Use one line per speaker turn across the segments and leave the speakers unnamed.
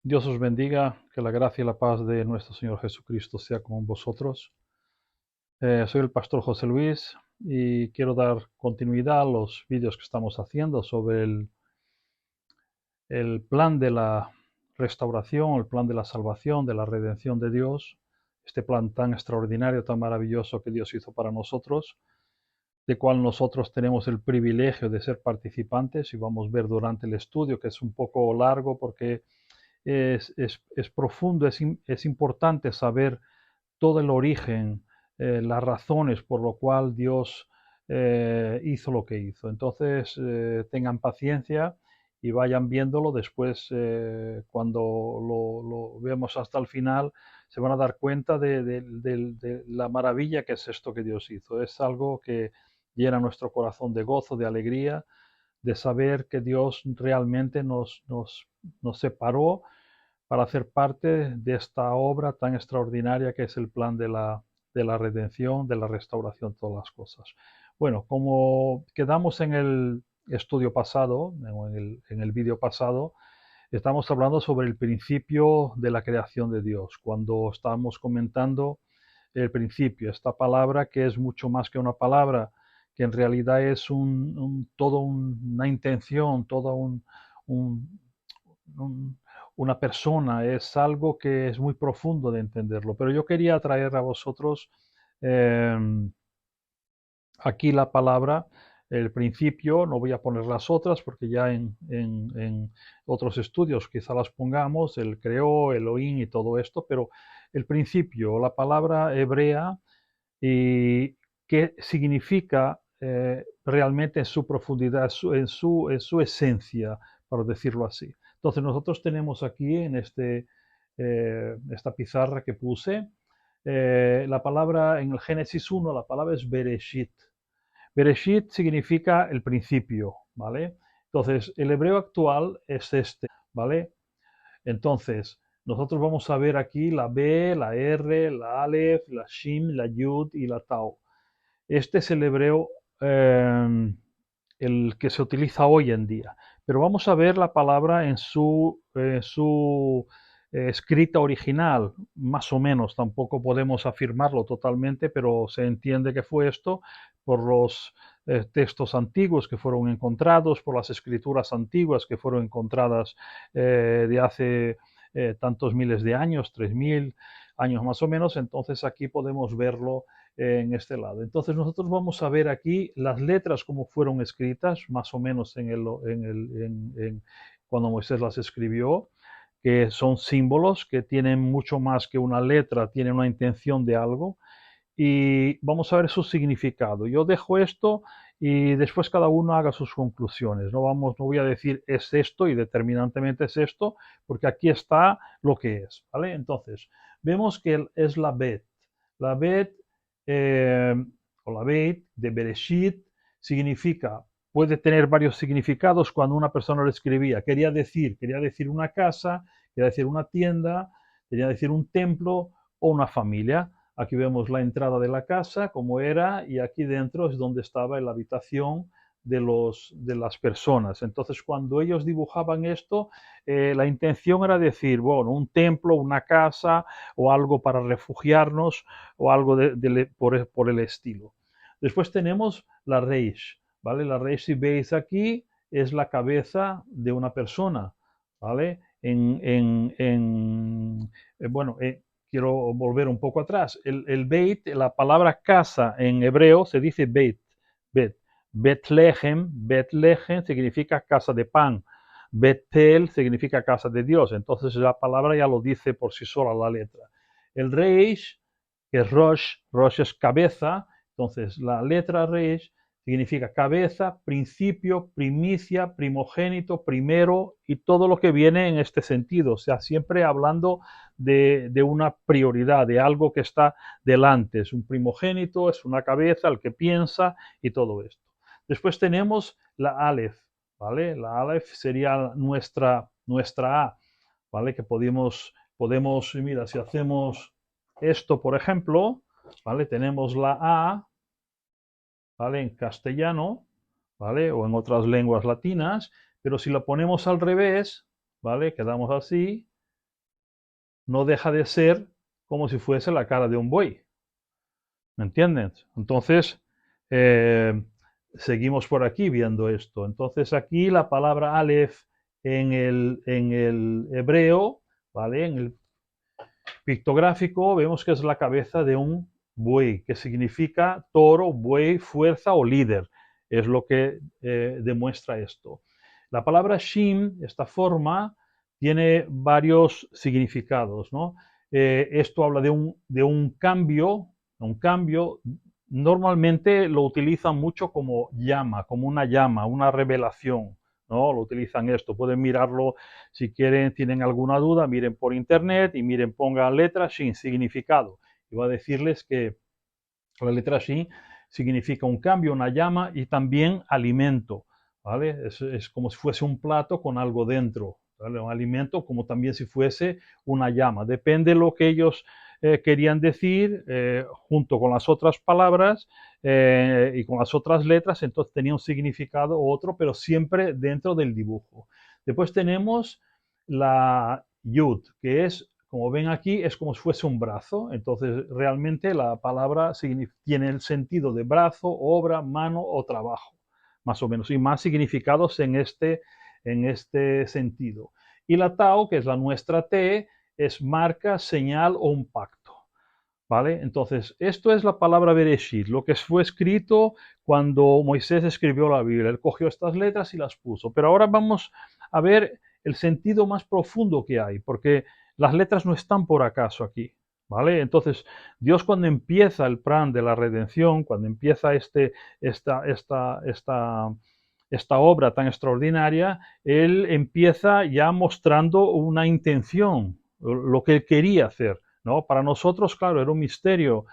Dios os bendiga, que la gracia y la paz de nuestro Señor Jesucristo sea con vosotros. Soy el pastor José Luis y quiero dar continuidad a los vídeos que estamos haciendo sobre el plan de la restauración, el plan de la salvación, de la redención de Dios, este plan tan extraordinario, tan maravilloso que Dios hizo para nosotros, de cual nosotros tenemos el privilegio de ser participantes y vamos a ver durante el estudio, que es un poco largo porque es profundo, es importante saber todo el origen, las razones por lo cual Dios hizo lo que hizo. Entonces, tengan paciencia y vayan viéndolo. Después, cuando lo vemos hasta el final, se van a dar cuenta de la maravilla que es esto que Dios hizo. Es algo que llena nuestro corazón de gozo, de alegría, de saber que Dios realmente nos separó para hacer parte de esta obra tan extraordinaria que es el plan de la redención, de la restauración de todas las cosas. Bueno, como quedamos en el estudio pasado, en el vídeo pasado, estamos hablando sobre el principio de la creación de Dios, cuando estábamos comentando el principio, esta palabra que es mucho más que una palabra, que en realidad es una intención, un, un, una persona, es algo que es muy profundo de entenderlo. Pero yo quería traer a vosotros eh, aquí la palabra, el principio, no voy a poner las otras porque ya en otros estudios quizá las pongamos, el creó, Elohim y todo esto, pero el principio, la palabra hebrea, y qué significa realmente en su profundidad, en su esencia, por decirlo así. Entonces nosotros tenemos aquí en esta pizarra que puse, la palabra en el Génesis 1, la palabra es Bereshit. Bereshit significa el principio, ¿vale? Entonces, el hebreo actual es este, ¿vale? Entonces, nosotros vamos a ver aquí la B, la R, la Aleph, la Shin, la Yud y la Tau. Este es el hebreo el que se utiliza hoy en día. Pero vamos a ver la palabra en su escrita original, más o menos. Tampoco podemos afirmarlo totalmente, pero se entiende que fue esto por los textos antiguos que fueron encontrados, por las escrituras antiguas que fueron encontradas de hace tantos miles de años, 3000 años más o menos. Entonces aquí podemos verlo en este lado. Entonces nosotros vamos a ver aquí las letras como fueron escritas, más o menos cuando Moisés las escribió, que son símbolos que tienen mucho más que una letra, tienen una intención de algo, y vamos a ver su significado. Yo dejo esto y después cada uno haga sus conclusiones. No voy a decir es esto y determinantemente es esto, porque aquí está lo que es, ¿vale? Entonces, vemos que es la Bet. La Bet eh, o la Bet de Bereshit significa, puede tener varios significados cuando una persona lo escribía. Quería decir una casa, quería decir una tienda, quería decir un templo o una familia. Aquí vemos la entrada de la casa, como era, y aquí dentro es donde estaba la habitación de las personas. Entonces, cuando ellos dibujaban esto, la intención era decir, bueno, un templo, una casa o algo para refugiarnos o algo por el estilo. Después tenemos la reish, ¿vale? La reish, si veis aquí, es la cabeza de una persona, ¿vale? Bueno, quiero volver un poco atrás. El Beit, la palabra casa en hebreo se dice Beit, Bet. Betlehem, Betlehem significa casa de pan. Betel significa casa de Dios. Entonces la palabra ya lo dice por sí sola la letra. El Reish, que es Rosh, Rosh es cabeza. Entonces la letra Reish significa cabeza, principio, primicia, primogénito, primero y todo lo que viene en este sentido. O sea, siempre hablando de una prioridad, de algo que está delante. Es un primogénito, es una cabeza, el que piensa y todo esto. Después tenemos la Aleph, ¿vale? La Aleph sería nuestra A, ¿vale? Que mira, si hacemos esto, por ejemplo, ¿vale? Tenemos la A, ¿vale? En castellano, ¿vale? O en otras lenguas latinas, pero si la ponemos al revés, ¿vale? Quedamos así, no deja de ser como si fuese la cara de un buey. ¿Me entiendes? Entonces, eh, seguimos por aquí viendo esto. Entonces, aquí la palabra Aleph en el hebreo, ¿vale? En el pictográfico vemos que es la cabeza de un buey, que significa toro, buey, fuerza o líder. Es lo que demuestra esto. La palabra Shim, esta forma, tiene varios significados, ¿no? Esto habla de un cambio, un cambio. Normalmente lo utilizan mucho como llama, como una llama, una revelación, ¿no? Lo utilizan esto. Pueden mirarlo si quieren, tienen alguna duda, miren por internet y miren, pongan letras sin significado. Y va a decirles que la letra Shin significa un cambio, una llama y también alimento, ¿vale? Es como si fuese un plato con algo dentro, ¿vale? Un alimento como también si fuese una llama. Depende de lo que ellos querían decir, junto con las otras palabras y con las otras letras, entonces tenía un significado u otro, pero siempre dentro del dibujo. Después tenemos la Yud, que es, como ven aquí, es como si fuese un brazo. Entonces, realmente la palabra tiene el sentido de brazo, obra, mano o trabajo, más o menos, y más significados en este sentido. Y la Tao, que es la nuestra T, es marca, señal o un pacto. ¿Vale? Entonces, esto es la palabra Bereshit, lo que fue escrito cuando Moisés escribió la Biblia. Él cogió estas letras y las puso. Pero ahora vamos a ver el sentido más profundo que hay, porque las letras no están por acaso aquí. ¿Vale? Entonces, Dios cuando empieza el plan de la redención, cuando empieza esta obra tan extraordinaria, Él empieza ya mostrando una intención, lo que Él quería hacer. ¿No? Para nosotros, claro, era un misterio.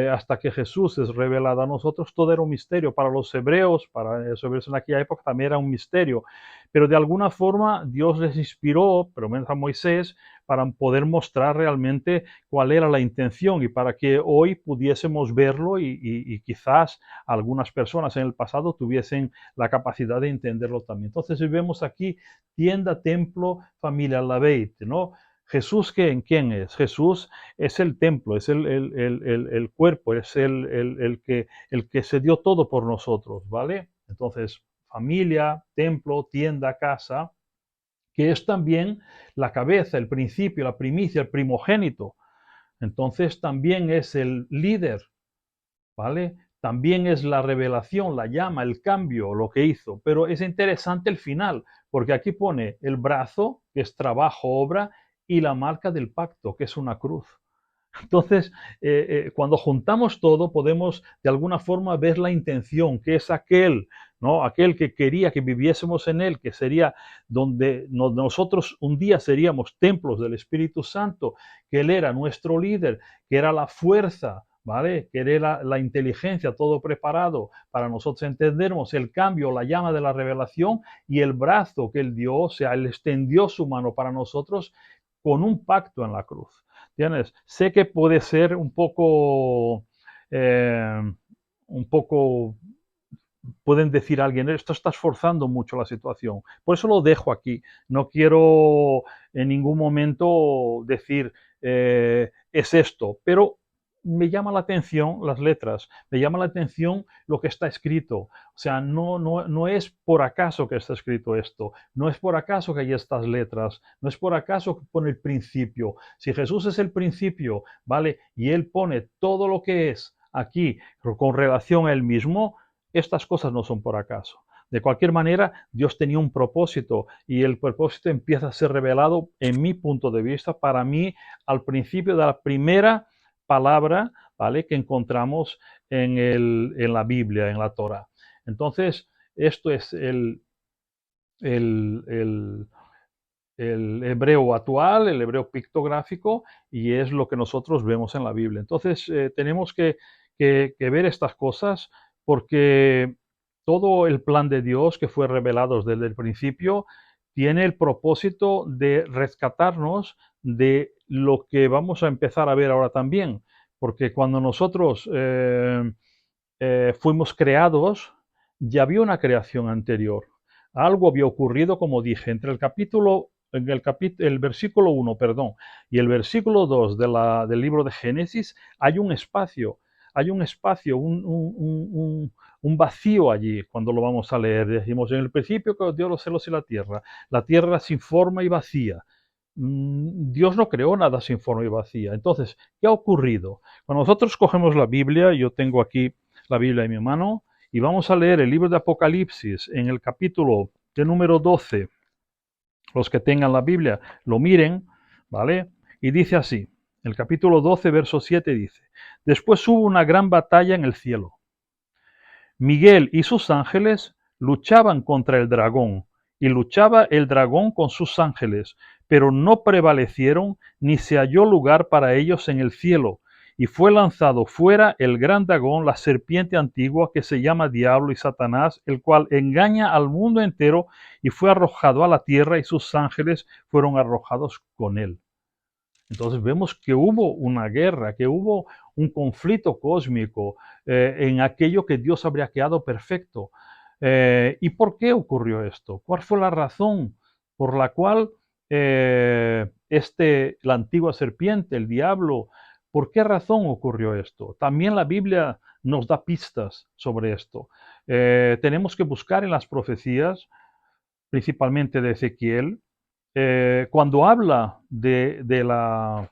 Hasta que Jesús es revelado a nosotros, todo era un misterio. Para los hebreos, para los hebreos en aquella época también era un misterio. Pero de alguna forma Dios les inspiró, pero menos a Moisés, para poder mostrar realmente cuál era la intención y para que hoy pudiésemos verlo y quizás algunas personas en el pasado tuviesen la capacidad de entenderlo también. Entonces vemos aquí tienda, templo, familia, la Beit, ¿no? Jesús, ¿quién es? Jesús es el templo, es el cuerpo, es el que se dio todo por nosotros, ¿vale? Entonces, familia, templo, tienda, casa, que es también la cabeza, el principio, la primicia, el primogénito. Entonces, también es el líder, ¿vale? También es la revelación, la llama, el cambio, lo que hizo. Pero es interesante el final, porque aquí pone el brazo, que es trabajo, obra, y la marca del pacto, que es una cruz. Entonces, cuando juntamos todo, podemos de alguna forma ver la intención, que es aquel, ¿no? Aquel que quería que viviésemos en él, que sería donde nosotros un día seríamos templos del Espíritu Santo, que él era nuestro líder, que era la fuerza, ¿vale? Que era la inteligencia, todo preparado para nosotros entendernos el cambio, la llama de la revelación y el brazo que él dio, o sea, él extendió su mano para nosotros con un pacto en la cruz. ¿Tienes? Sé que puede ser un poco, pueden decir a alguien, esto está esforzando mucho la situación. Por eso lo dejo aquí. No quiero en ningún momento decir, es esto, pero me llama la atención las letras, me llama la atención lo que está escrito. O sea, no es por acaso que está escrito esto, no es por acaso que hay estas letras, no es por acaso que pone el principio. Si Jesús es el principio, ¿vale? Y Él pone todo lo que es aquí con relación a Él mismo, estas cosas no son por acaso. De cualquier manera, Dios tenía un propósito y el propósito empieza a ser revelado, en mi punto de vista, para mí, al principio de la primera palabra, ¿vale? Que encontramos en la Biblia, en la Torah. Entonces, esto es el, el, el hebreo actual, el hebreo pictográfico, y es lo que nosotros vemos en la Biblia. Entonces, tenemos que ver estas cosas porque todo el plan de Dios que fue revelado desde el principio tiene el propósito de rescatarnos de lo que vamos a empezar a ver ahora también. Porque cuando nosotros fuimos creados, ya había una creación anterior. Algo había ocurrido, como dije, entre el capítulo en el versículo 1, perdón, y el versículo 2 del libro de Génesis, hay un espacio, un vacío allí cuando lo vamos a leer. Decimos, en el principio creó Dios los cielos y la tierra sin forma y vacía. Dios no creó nada sin forma y vacía. Entonces, ¿qué ha ocurrido? Cuando nosotros cogemos la Biblia, yo tengo aquí la Biblia en mi mano, y vamos a leer el libro de Apocalipsis en el capítulo de número 12. Los que tengan la Biblia lo miren, ¿vale? Y dice así, el capítulo 12, verso 7 dice, después hubo una gran batalla en el cielo. Miguel y sus ángeles luchaban contra el dragón, y luchaba el dragón con sus ángeles, pero no prevalecieron, ni se halló lugar para ellos en el cielo, y fue lanzado fuera el gran dragón, la serpiente antigua, que se llama Diablo y Satanás, el cual engaña al mundo entero, y fue arrojado a la tierra, y sus ángeles fueron arrojados con él. Entonces vemos que hubo una guerra, que hubo un conflicto cósmico en aquello que Dios habría creado perfecto. ¿Y por qué ocurrió esto? ¿Cuál fue la razón por la cual la antigua serpiente, el diablo, por qué razón ocurrió esto? También la Biblia nos da pistas sobre esto. Tenemos que buscar en las profecías, principalmente de Ezequiel, cuando habla de la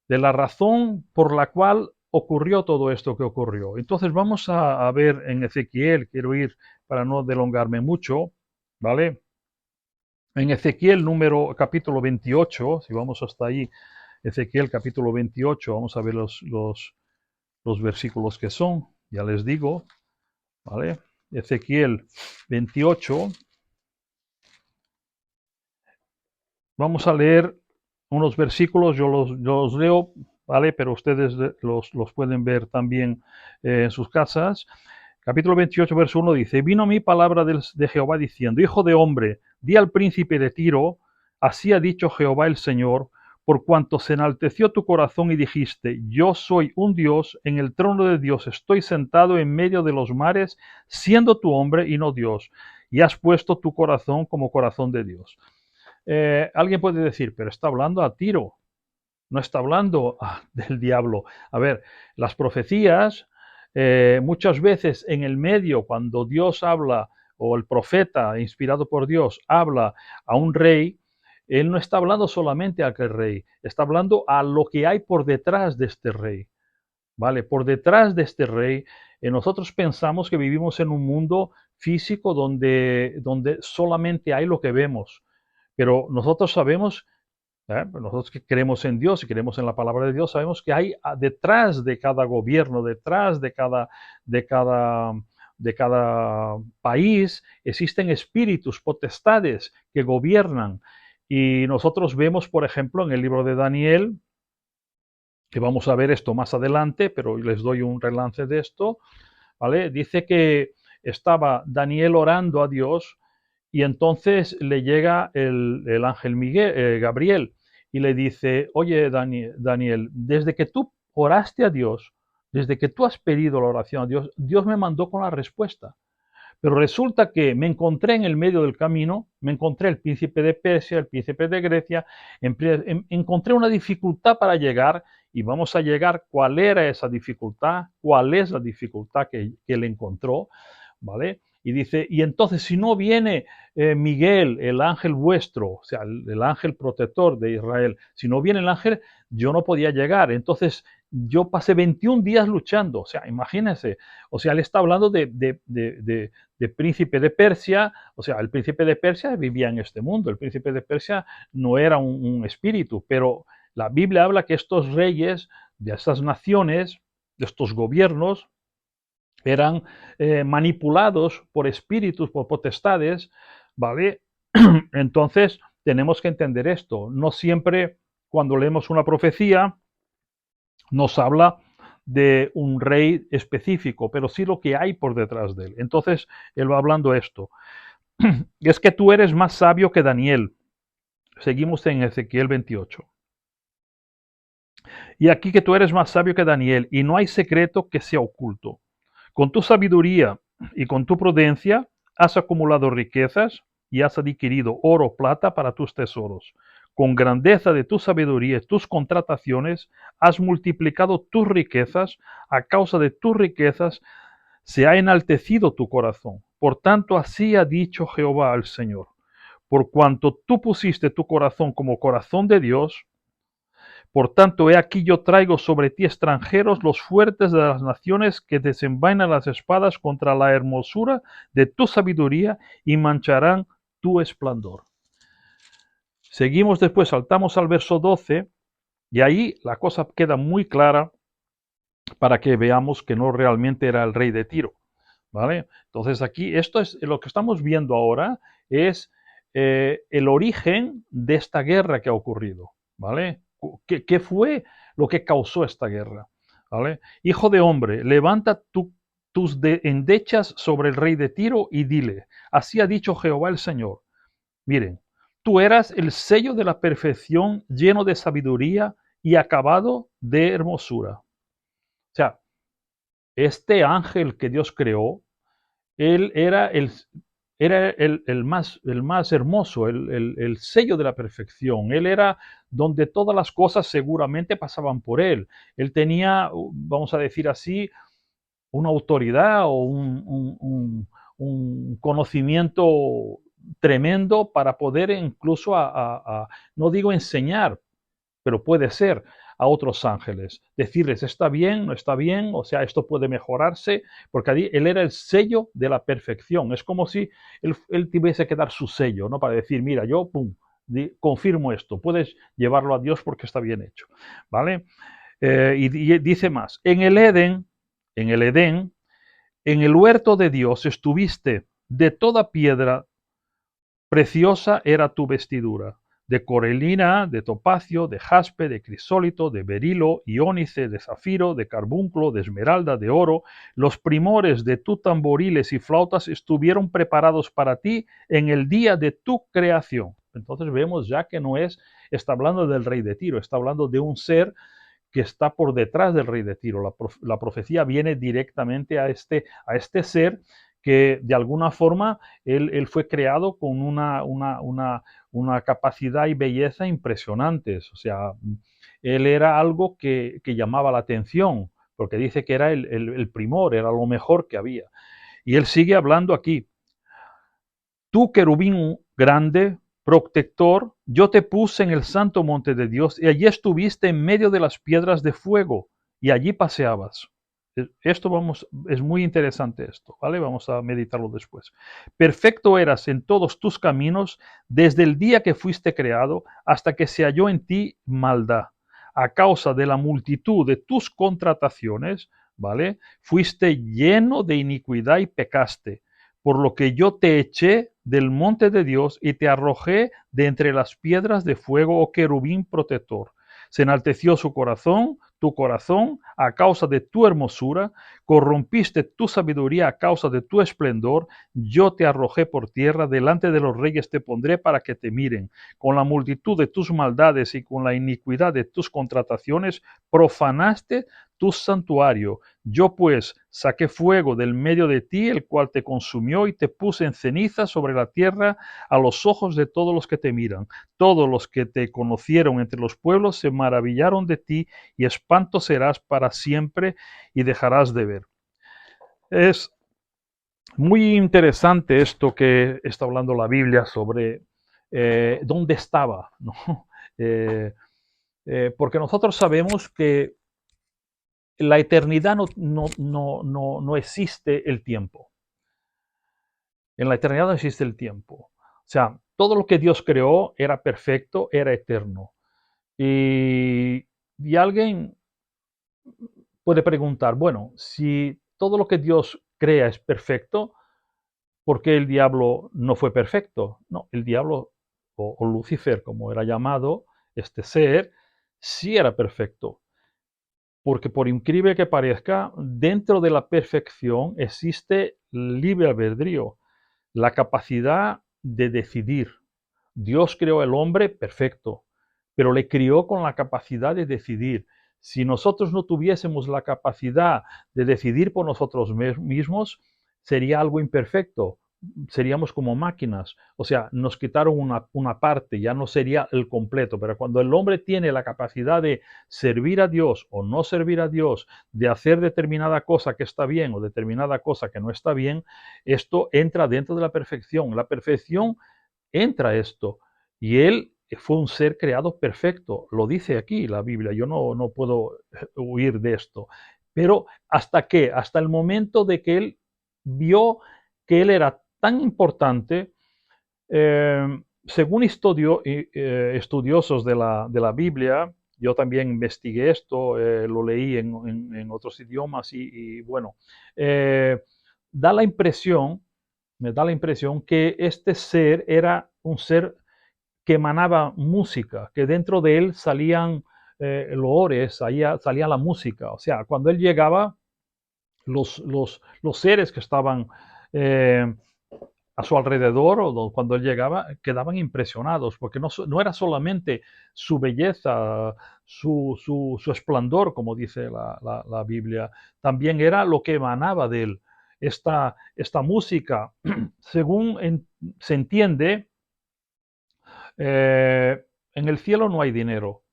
razón por la cual ocurrió todo esto que ocurrió. Entonces vamos a ver en Ezequiel, quiero ir para no delongarme mucho, ¿vale? En Ezequiel capítulo 28, si vamos hasta ahí, Ezequiel capítulo 28, vamos a ver los versículos que son, ya les digo, ¿vale? Ezequiel 28. Vamos a leer unos versículos, yo los leo, ¿vale? Pero ustedes los pueden ver también en sus casas. Capítulo 28, verso 1 dice, vino a mí palabra de Jehová diciendo, hijo de hombre, di al príncipe de Tiro, así ha dicho Jehová el Señor, por cuanto se enalteció tu corazón y dijiste, yo soy un Dios, en el trono de Dios estoy sentado en medio de los mares, siendo tu hombre y no Dios, y has puesto tu corazón como corazón de Dios. Alguien puede decir, pero está hablando a Tiro, no está hablando del diablo. A ver, las profecías, muchas veces en el medio, cuando Dios habla, o el profeta inspirado por Dios habla a un rey, él no está hablando solamente a aquel rey, está hablando a lo que hay por detrás de este rey. ¿Vale? Por detrás de este rey, nosotros pensamos que vivimos en un mundo físico donde solamente hay lo que vemos. Pero nosotros sabemos, nosotros que creemos en Dios y creemos en la palabra de Dios, sabemos que hay detrás de cada gobierno, detrás de cada, de cada país, existen espíritus, potestades que gobiernan. Y nosotros vemos, por ejemplo, en el libro de Daniel, que vamos a ver esto más adelante, pero les doy un relance de esto, ¿vale? Dice que estaba Daniel orando a Dios y entonces le llega el ángel Gabriel, y le dice, oye Daniel, desde que tú oraste a Dios, desde que tú has pedido la oración a Dios, Dios me mandó con la respuesta. Pero resulta que me encontré en el medio del camino, me encontré el príncipe de Persia, el príncipe de Grecia, encontré una dificultad para llegar y vamos a llegar cuál era esa dificultad, cuál es la dificultad que él encontró, ¿vale? Y dice, y entonces si no viene Miguel, el ángel vuestro, o sea, el ángel protector de Israel, si no viene el ángel, yo no podía llegar. Entonces yo pasé 21 días luchando, o sea, imagínense, o sea, él está hablando de príncipe de Persia, o sea, el príncipe de Persia vivía en este mundo, el príncipe de Persia no era un espíritu, pero la Biblia habla que estos reyes de estas naciones, de estos gobiernos, eran manipulados por espíritus, por potestades, ¿vale? Entonces, tenemos que entender esto. No siempre cuando leemos una profecía nos habla de un rey específico, pero sí lo que hay por detrás de él. Entonces, él va hablando esto. Es que tú eres más sabio que Daniel. Seguimos en Ezequiel 28. Y aquí que tú eres más sabio que Daniel, y no hay secreto que sea oculto. Con tu sabiduría y con tu prudencia has acumulado riquezas, y has adquirido oro, plata para tus tesoros. Con grandeza de tu sabiduría y tus contrataciones has multiplicado tus riquezas, a causa de tus riquezas se ha enaltecido tu corazón. Por tanto, así ha dicho Jehová al Señor. Por cuanto tú pusiste tu corazón como corazón de Dios, por tanto, he aquí yo traigo sobre ti extranjeros, los fuertes de las naciones, que desenvainan las espadas contra la hermosura de tu sabiduría y mancharán tu esplendor. Seguimos después, saltamos al verso 12, y ahí la cosa queda muy clara para que veamos que no realmente era el rey de Tiro. ¿Vale? Entonces aquí, esto es lo que estamos viendo ahora, es el origen de esta guerra que ha ocurrido. ¿Vale? ¿Qué fue lo que causó esta guerra? ¿Vale? Hijo de hombre, levanta tus endechas sobre el rey de Tiro y dile, así ha dicho Jehová el Señor. Miren, tú eras el sello de la perfección, lleno de sabiduría y acabado de hermosura. O sea, este ángel que Dios creó, él era el más hermoso, el sello de la perfección. Él era donde todas las cosas seguramente pasaban por él. Él tenía, vamos a decir así, una autoridad o un conocimiento tremendo para poder incluso, no digo enseñar, pero puede ser a otros ángeles, decirles está bien, no está bien, o sea, esto puede mejorarse, porque allí él era el sello de la perfección. Es como si él tuviese que dar su sello, ¿no? Para decir, mira, yo, pum, confirmo esto, puedes llevarlo a Dios porque está bien hecho, ¿vale? Y dice más, en el Edén, en el huerto de Dios estuviste, de toda piedra preciosa era tu vestidura, de corelina, de topacio, de jaspe, de crisólito, de berilo, iónice, de zafiro, de carbunclo, de esmeralda, de oro. Los primores de tus tamboriles y flautas estuvieron preparados para ti en el día de tu creación. Entonces vemos ya que no está hablando del rey de Tiro, está hablando de un ser que está por detrás del rey de Tiro. La profecía viene directamente a este ser que de alguna forma él fue creado con una capacidad y belleza impresionantes. O sea, él era algo que llamaba la atención, porque dice que era el primor, era lo mejor que había. Y él sigue hablando aquí. Tú, querubín grande, protector, yo te puse en el santo monte de Dios y allí estuviste en medio de las piedras de fuego y allí paseabas. Es muy interesante esto, ¿vale? Vamos a meditarlo después. Perfecto eras en todos tus caminos desde el día que fuiste creado hasta que se halló en ti maldad. A causa de la multitud de tus contrataciones, ¿vale? Fuiste lleno de iniquidad y pecaste, por lo que yo te eché del monte de Dios y te arrojé de entre las piedras de fuego, oh querubín protector. Se enalteció tu corazón, a causa de tu hermosura, corrompiste tu sabiduría a causa de tu esplendor, yo te arrojé por tierra, delante de los reyes te pondré para que te miren. Con la multitud de tus maldades y con la iniquidad de tus contrataciones, profanaste tu santuario. Yo pues saqué fuego del medio de ti, el cual te consumió y te puse en ceniza sobre la tierra a los ojos de todos los que te miran. Todos los que te conocieron entre los pueblos se maravillaron de ti y espanto serás para siempre y dejarás de ver. Es muy interesante esto que está hablando la Biblia sobre dónde estaba, ¿no? Porque nosotros sabemos que en la eternidad no existe el tiempo. En la eternidad no existe el tiempo. O sea, todo lo que Dios creó era perfecto, era eterno. Y alguien puede preguntar, bueno, si todo lo que Dios crea es perfecto, ¿por qué el diablo no fue perfecto? No, el diablo o Lucifer, como era llamado, este ser, sí era perfecto. Porque por increíble que parezca, dentro de la perfección existe libre albedrío, la capacidad de decidir. Dios creó al hombre perfecto, pero le crió con la capacidad de decidir. Si nosotros no tuviésemos la capacidad de decidir por nosotros mismos, sería algo imperfecto, seríamos como máquinas. O sea, nos quitaron una parte, ya no sería el completo. Pero cuando el hombre tiene la capacidad de servir a Dios o no servir a Dios, de hacer determinada cosa que está bien o determinada cosa que no está bien, esto entra dentro de la perfección. La perfección entra esto. Y él fue un ser creado perfecto. Lo dice aquí la Biblia. Yo no puedo huir de esto. Pero ¿hasta qué? Hasta el momento de que él vio que él era tan importante, según estudiosos de la Biblia, yo también investigué esto, lo leí en otros idiomas y bueno, eh, da la impresión, me da la impresión que este ser era un ser que emanaba música, que dentro de él salían loores, salía la música. O sea, cuando él llegaba, los seres que estaban eh, a su alrededor o cuando él llegaba quedaban impresionados, porque no era solamente su belleza, su esplendor, como dice la Biblia, también era lo que emanaba de él. Esta música, según se entiende, eh, en el cielo no hay dinero,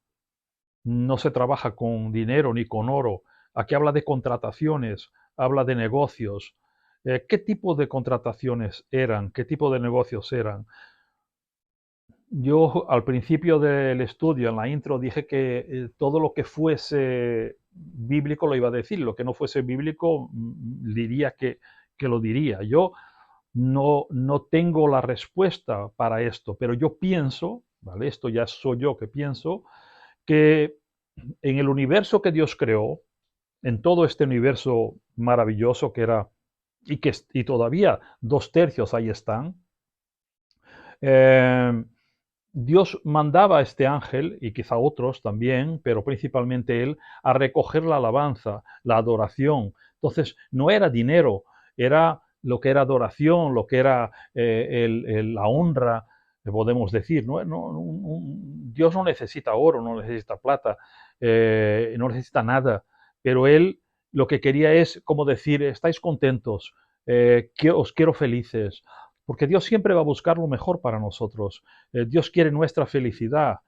no se trabaja con dinero ni con oro. Aquí habla de contrataciones, habla de negocios. ¿Qué tipo de contrataciones eran? ¿Qué tipo de negocios eran? Yo al principio del estudio, en la intro, dije que todo lo que fuese bíblico lo iba a decir, lo que no fuese bíblico diría que lo diría. Yo no tengo la respuesta para esto, pero yo pienso, ¿vale? Esto ya soy yo que pienso, que en el universo que Dios creó, en todo este universo maravilloso que era, y todavía 2/3 ahí están, eh, Dios mandaba a este ángel, y quizá otros también, pero principalmente él, a recoger la alabanza, la adoración. Entonces, no era dinero, era lo que era adoración, lo que era la honra, podemos decir. Dios no necesita oro, no necesita plata, no necesita nada, pero él lo que quería es como decir, estáis contentos, que os quiero felices, porque Dios siempre va a buscar lo mejor para nosotros. Dios quiere nuestra felicidad.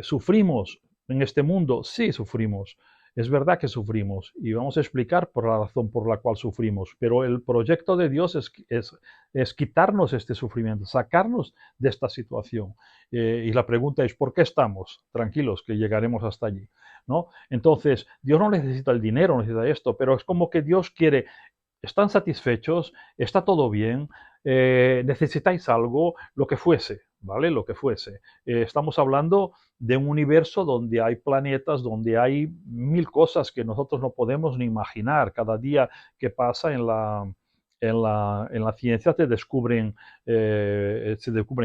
¿Sufrimos en este mundo? Sí, sufrimos. Es verdad que sufrimos y vamos a explicar por la razón por la cual sufrimos, pero el proyecto de Dios es quitarnos este sufrimiento, sacarnos de esta situación. Y la pregunta es, ¿por qué estamos? Tranquilos, que llegaremos hasta allí, ¿no? Entonces, Dios no necesita el dinero, no necesita esto, pero es como que Dios quiere, están satisfechos, está todo bien, necesitáis algo, lo que fuese, ¿vale? Lo que fuese. Estamos hablando de un universo donde hay planetas, donde hay mil cosas que nosotros no podemos ni imaginar. Cada día que pasa en la ciencia se descubren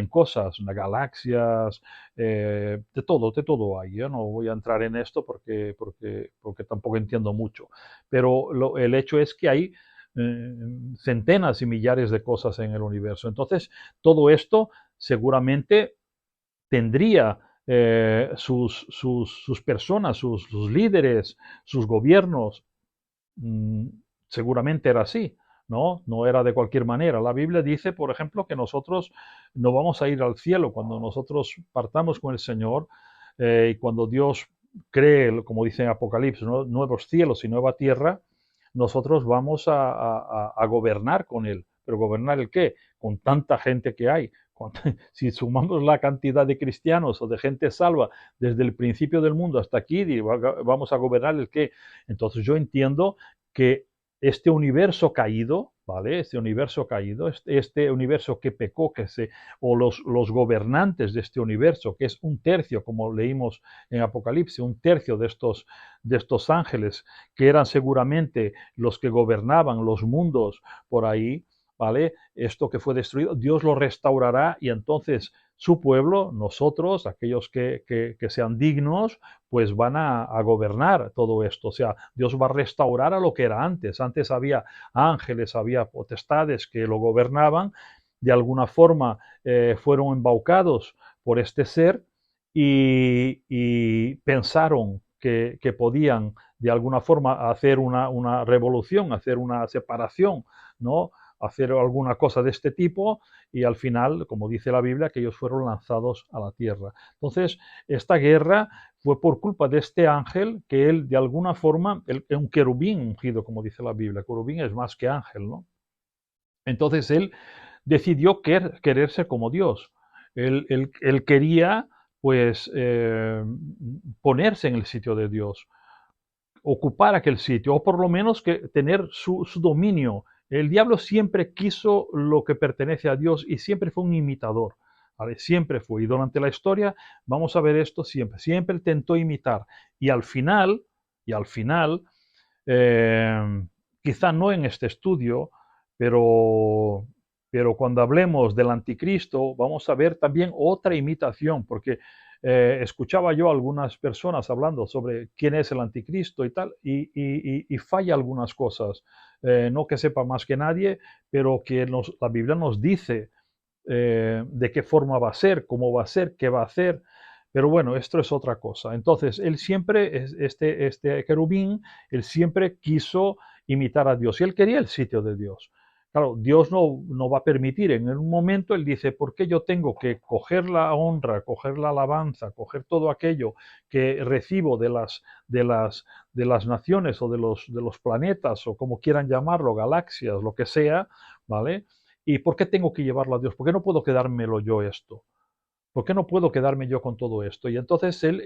cosas, galaxias, de todo hay. Yo no voy a entrar en esto porque tampoco entiendo mucho. Pero el hecho es que hay eh, centenas y millares de cosas en el universo. Entonces, todo esto seguramente tendría sus personas, sus líderes, sus gobiernos. Mm, Seguramente era así, ¿no? No era de cualquier manera. La Biblia dice, por ejemplo, que nosotros no vamos a ir al cielo cuando nosotros partamos con el Señor y cuando Dios cree, como dice en Apocalipsis, nuevos cielos y nueva tierra, nosotros vamos a gobernar con Él. ¿Pero gobernar el qué? Con tanta gente que hay. Si sumamos la cantidad de cristianos o de gente salva desde el principio del mundo hasta aquí, vamos a gobernar el qué. Entonces yo entiendo que este universo caído, ¿vale? Este universo caído, este universo que pecó, o los gobernantes de este universo, que es un tercio, como leímos en Apocalipsis, un tercio de estos ángeles, que eran seguramente los que gobernaban los mundos por ahí, ¿vale? Esto que fue destruido, Dios lo restaurará y entonces su pueblo, nosotros, aquellos que sean dignos, pues van a gobernar todo esto. O sea, Dios va a restaurar a lo que era antes. Antes había ángeles, había potestades que lo gobernaban, de alguna forma fueron embaucados por este ser y pensaron que podían de alguna forma hacer una revolución, hacer una separación, ¿no? hacer alguna cosa de este tipo y al final, como dice la Biblia, que ellos fueron lanzados a la tierra. Entonces, esta guerra fue por culpa de este ángel que él, de alguna forma, un querubín ungido, como dice la Biblia. Querubín es más que ángel, ¿no? Entonces él decidió querer ser como Dios. Él quería, pues, ponerse en el sitio de Dios, ocupar aquel sitio, o por lo menos que tener su dominio. El diablo siempre quiso lo que pertenece a Dios y siempre fue un imitador. ¿Vale? Siempre fue. Y durante la historia vamos a ver esto siempre. Siempre intentó imitar. Y al final, eh, quizá no en este estudio, pero, pero cuando hablemos del anticristo vamos a ver también otra imitación, porque escuchaba yo a algunas personas hablando sobre quién es el anticristo y tal, y falla algunas cosas. No que sepa más que nadie, pero que la Biblia nos dice de qué forma va a ser, cómo va a ser, qué va a hacer. Pero bueno, esto es otra cosa. Entonces, él siempre, este querubín, él siempre quiso imitar a Dios y él quería el sitio de Dios. Claro, Dios no va a permitir. En un momento él dice, ¿por qué yo tengo que coger la honra, coger la alabanza, coger todo aquello que recibo de las naciones o de los planetas o como quieran llamarlo, galaxias, lo que sea, ¿vale? ¿Y por qué tengo que llevarlo a Dios? ¿Por qué no puedo quedármelo yo esto? ¿Por qué no puedo quedarme yo con todo esto? Y entonces él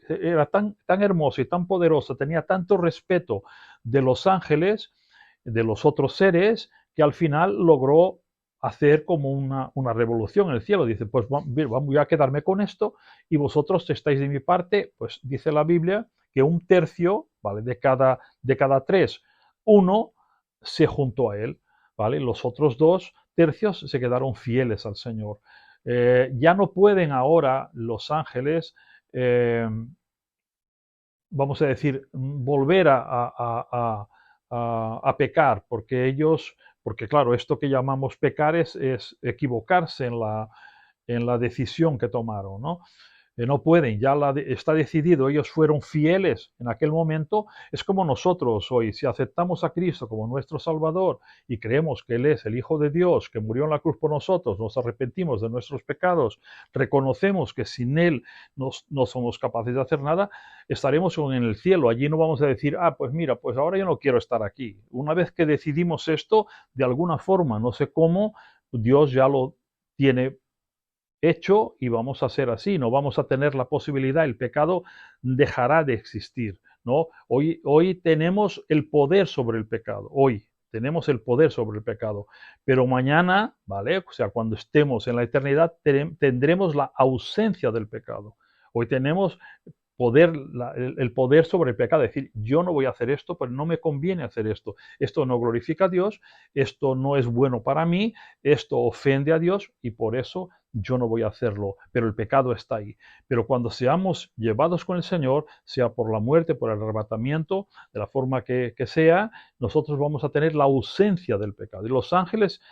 era tan hermoso y tan poderoso, tenía tanto respeto de los ángeles, de los otros seres, que al final logró hacer como una revolución en el cielo. Dice, pues voy a quedarme con esto y vosotros estáis de mi parte, pues dice la Biblia que un tercio, ¿vale? De cada tres, uno se juntó a él, ¿vale? Los otros dos tercios se quedaron fieles al Señor. Ya no pueden ahora los ángeles, eh, vamos a decir, volver a pecar, porque claro, esto que llamamos pecar es equivocarse en la decisión que tomaron, ¿no? No pueden, ya está decidido, ellos fueron fieles en aquel momento. Es como nosotros hoy, si aceptamos a Cristo como nuestro Salvador y creemos que Él es el Hijo de Dios, que murió en la cruz por nosotros, nos arrepentimos de nuestros pecados, reconocemos que sin Él no somos capaces de hacer nada, estaremos en el cielo. Allí no vamos a decir, pues mira, pues ahora yo no quiero estar aquí. Una vez que decidimos esto, de alguna forma, no sé cómo, Dios ya lo tiene hecho y vamos a ser así, no vamos a tener la posibilidad, el pecado dejará de existir, ¿no? Hoy tenemos el poder sobre el pecado, hoy tenemos el poder sobre el pecado, pero mañana, ¿vale? O sea, cuando estemos en la eternidad tendremos la ausencia del pecado. Hoy tenemos el poder sobre el pecado, decir, yo no voy a hacer esto, pero no me conviene hacer esto no glorifica a Dios, esto no es bueno para mí, esto ofende a Dios y por eso yo no voy a hacerlo, pero el pecado está ahí. Pero cuando seamos llevados con el Señor, sea por la muerte, por el arrebatamiento, de la forma que sea, nosotros vamos a tener la ausencia del pecado. Y los ángeles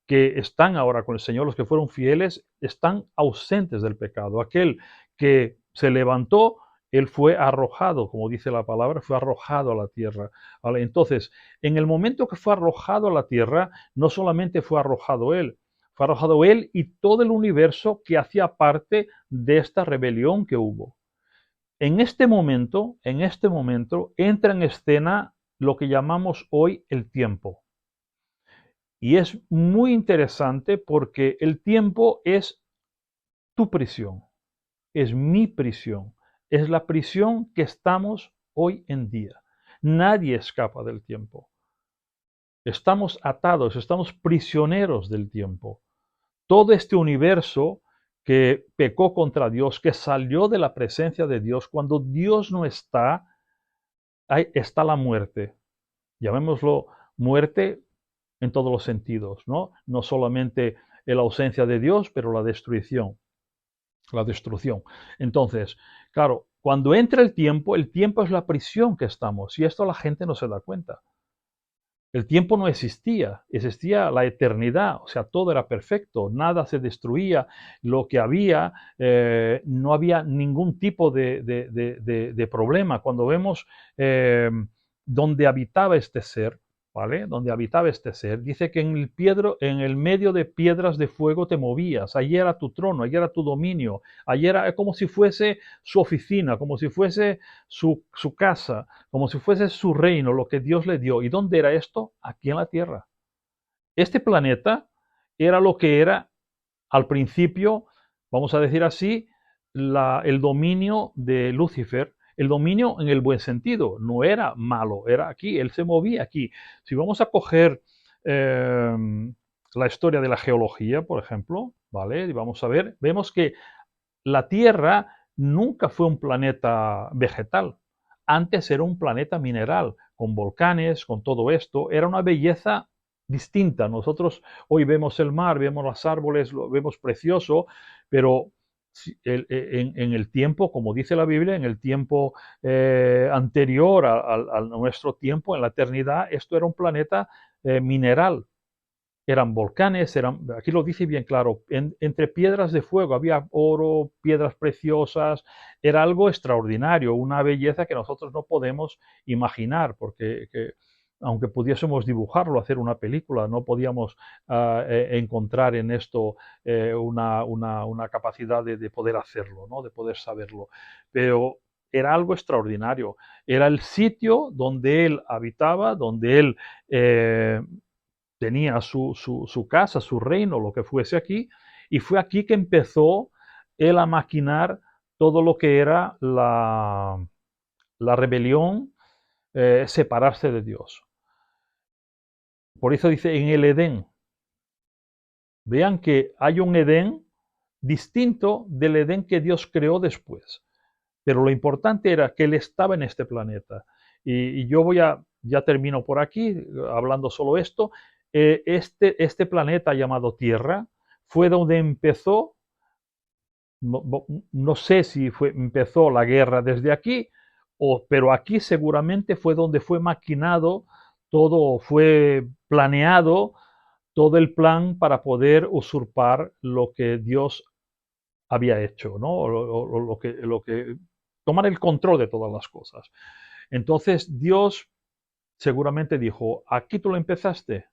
que están ahora con el Señor, los que fueron fieles, están ausentes del pecado. Aquel que se levantó, él fue arrojado, como dice la palabra, fue arrojado a la tierra. ¿Vale? Entonces, en el momento que fue arrojado a la tierra, no solamente fue arrojado él y todo el universo que hacía parte de esta rebelión que hubo. En este momento entra en escena lo que llamamos hoy el tiempo. Y es muy interesante porque el tiempo es tu prisión, es mi prisión, es la prisión que estamos hoy en día. Nadie escapa del tiempo. Estamos atados, estamos prisioneros del tiempo. Todo este universo que pecó contra Dios, que salió de la presencia de Dios, cuando Dios no está, ahí está la muerte. Llamémoslo muerte en todos los sentidos, ¿no? No solamente la ausencia de Dios, pero la destrucción. La destrucción. Entonces, claro, cuando entra el tiempo es la prisión que estamos, y esto la gente no se da cuenta. El tiempo no existía la eternidad, o sea, todo era perfecto, nada se destruía, lo que había, no había ningún tipo de problema. Cuando vemos donde habitaba este ser, ¿vale? Donde habitaba este ser. Dice que en el medio de piedras de fuego te movías. Allí era tu trono, allí era tu dominio. Allí era como si fuese su oficina, como si fuese su casa, como si fuese su reino, lo que Dios le dio. ¿Y dónde era esto? Aquí en la tierra. Este planeta era lo que era al principio, vamos a decir así, el dominio de Lucifer, el dominio en el buen sentido, no era malo, era aquí, él se movía aquí. Si vamos a coger eh, la historia de la geología, por ejemplo, ¿vale? Y vamos a ver, vemos que la Tierra nunca fue un planeta vegetal. Antes era un planeta mineral, con volcanes, con todo esto. Era una belleza distinta. Nosotros hoy vemos el mar, vemos los árboles, lo vemos precioso, pero en el tiempo, como dice la Biblia, en el tiempo anterior a nuestro tiempo, en la eternidad, esto era un planeta mineral, eran volcanes, aquí lo dice bien claro, entre piedras de fuego había oro, piedras preciosas, era algo extraordinario, una belleza que nosotros no podemos imaginar, porque aunque pudiésemos dibujarlo, hacer una película, no podíamos encontrar en esto una capacidad de poder hacerlo, ¿no? De poder saberlo. Pero era algo extraordinario, era el sitio donde él habitaba, donde él tenía su casa, su reino, lo que fuese aquí, y fue aquí que empezó él a maquinar todo lo que era la rebelión, separarse de Dios. Por eso dice en el Edén. Vean que hay un Edén distinto del Edén que Dios creó después. Pero lo importante era que él estaba en este planeta. Y yo ya termino por aquí, hablando solo esto. Este planeta llamado Tierra fue donde empezó, no sé si empezó la guerra desde aquí, pero aquí seguramente fue donde fue maquinado todo, fue planeado todo el plan para poder usurpar lo que Dios había hecho, ¿no? O lo que tomar el control de todas las cosas. Entonces Dios seguramente dijo, aquí tú lo empezaste,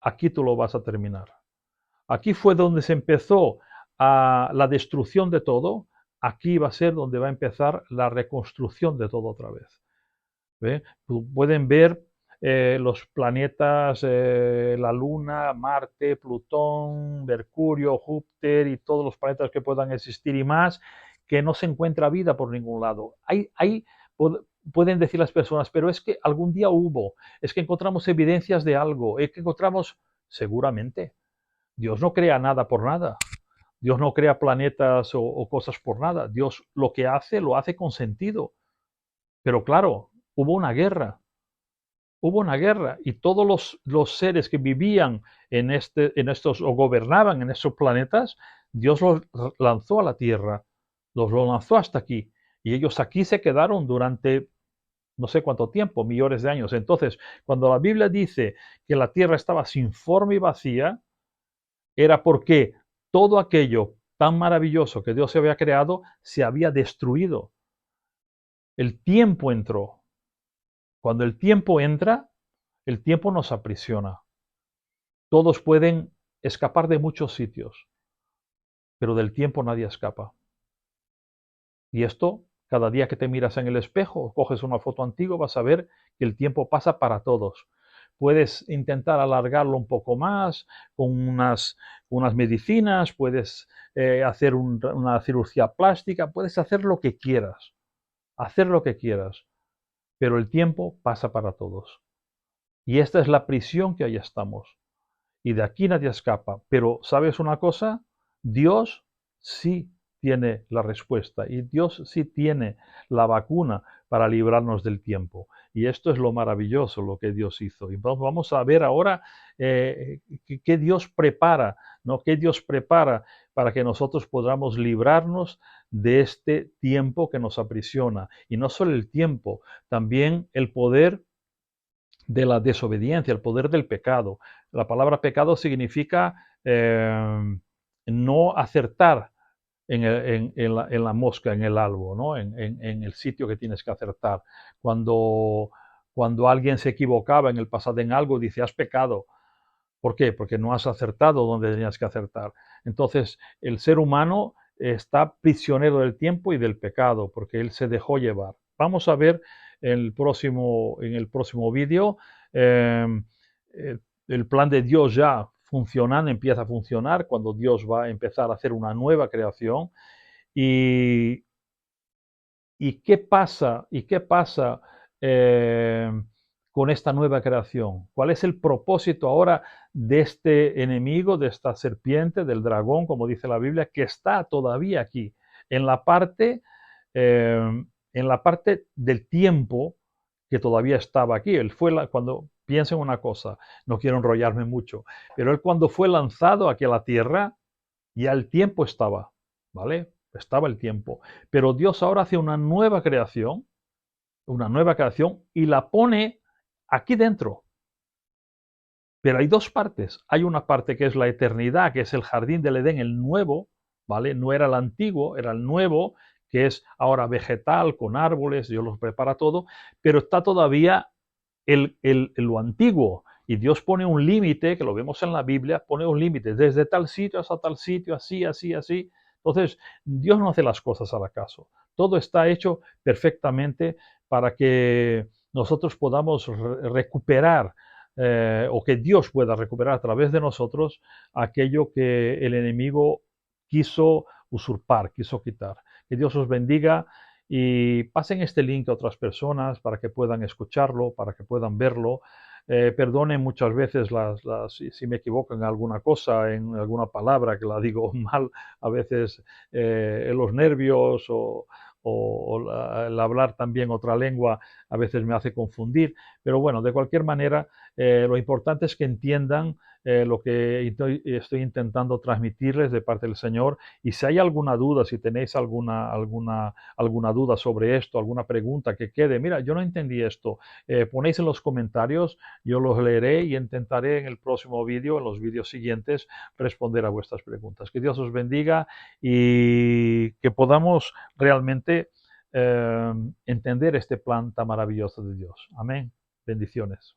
aquí tú lo vas a terminar. Aquí fue donde se empezó la destrucción de todo, aquí va a ser donde va a empezar la reconstrucción de todo otra vez. ¿Ve? Pueden ver los planetas, la Luna, Marte, Plutón, Mercurio, Júpiter y todos los planetas que puedan existir y más, que no se encuentra vida por ningún lado. Pueden decir las personas, pero es que algún día hubo, es que encontramos evidencias de algo, es que encontramos, seguramente, Dios no crea nada por nada. Dios no crea planetas o cosas por nada. Dios lo que hace, lo hace con sentido. Pero claro, hubo una guerra y todos los seres que vivían en estos o gobernaban en estos planetas, Dios los lanzó a la tierra, los lanzó hasta aquí y ellos aquí se quedaron durante no sé cuánto tiempo, millones de años. Entonces, cuando la Biblia dice que la tierra estaba sin forma y vacía, era porque todo aquello tan maravilloso que Dios se había creado se había destruido. El tiempo entró. Cuando el tiempo entra, el tiempo nos aprisiona. Todos pueden escapar de muchos sitios, pero del tiempo nadie escapa. Y esto, cada día que te miras en el espejo o coges una foto antigua, vas a ver que el tiempo pasa para todos. Puedes intentar alargarlo un poco más con unas medicinas, puedes hacer una cirugía plástica, puedes hacer lo que quieras, pero el tiempo pasa para todos. Y esta es la prisión que ahí estamos. Y de aquí nadie escapa. Pero ¿sabes una cosa? Dios sí tiene la respuesta y Dios sí tiene la vacuna para librarnos del tiempo. Y esto es lo maravilloso, lo que Dios hizo. Y vamos a ver ahora qué Dios prepara, ¿no? ¿Qué Dios prepara para que nosotros podamos librarnos de este tiempo que nos aprisiona? Y no solo el tiempo, también el poder de la desobediencia, el poder del pecado. La palabra pecado significa no acertar en la mosca, en el algo, ¿no? En el sitio que tienes que acertar. Cuando Cuando alguien se equivocaba en el pasado en algo, dice, has pecado. ¿Por qué? Porque no has acertado donde tenías que acertar. Entonces, el ser humano está prisionero del tiempo y del pecado, porque él se dejó llevar. Vamos a ver en el próximo vídeo eh, el plan de Dios ya funcionando, empieza a funcionar cuando Dios va a empezar a hacer una nueva creación. ¿Y, y qué pasa? ¿Y qué pasa eh, con esta nueva creación? ¿Cuál es el propósito ahora de este enemigo, de esta serpiente, del dragón, como dice la Biblia, que está todavía aquí, en la parte, en la parte del tiempo que todavía estaba aquí? Él fue cuando piensa en una cosa, no quiero enrollarme mucho, pero él cuando fue lanzado aquí a la tierra, ya el tiempo estaba, ¿vale? Estaba el tiempo. Pero Dios ahora hace una nueva creación y la pone aquí dentro. Pero hay dos partes. Hay una parte que es la eternidad, que es el jardín del Edén, el nuevo, ¿vale? No era el antiguo, era el nuevo, que es ahora vegetal, con árboles, Dios los prepara todo, pero está todavía lo antiguo. Y Dios pone un límite, que lo vemos en la Biblia, pone un límite desde tal sitio hasta tal sitio, así, así, así. Entonces, Dios no hace las cosas al acaso. Todo está hecho perfectamente para que nosotros podamos recuperar o que Dios pueda recuperar a través de nosotros aquello que el enemigo quiso usurpar, quiso quitar. Que Dios os bendiga y pasen este link a otras personas para que puedan escucharlo, para que puedan verlo. Perdonen muchas veces si me equivoco en alguna cosa, en alguna palabra que la digo mal, a veces en los nervios o el hablar también otra lengua a veces me hace confundir. Pero bueno, de cualquier manera, lo importante es que entiendan lo que estoy intentando transmitirles de parte del Señor. Y si hay alguna duda, si tenéis alguna duda sobre esto, alguna pregunta que quede, mira, yo no entendí esto, ponéis en los comentarios, yo los leeré y intentaré en el próximo vídeo, en los vídeos siguientes, responder a vuestras preguntas. Que Dios os bendiga y que podamos realmente entender este plan tan maravilloso de Dios. Amén. Bendiciones.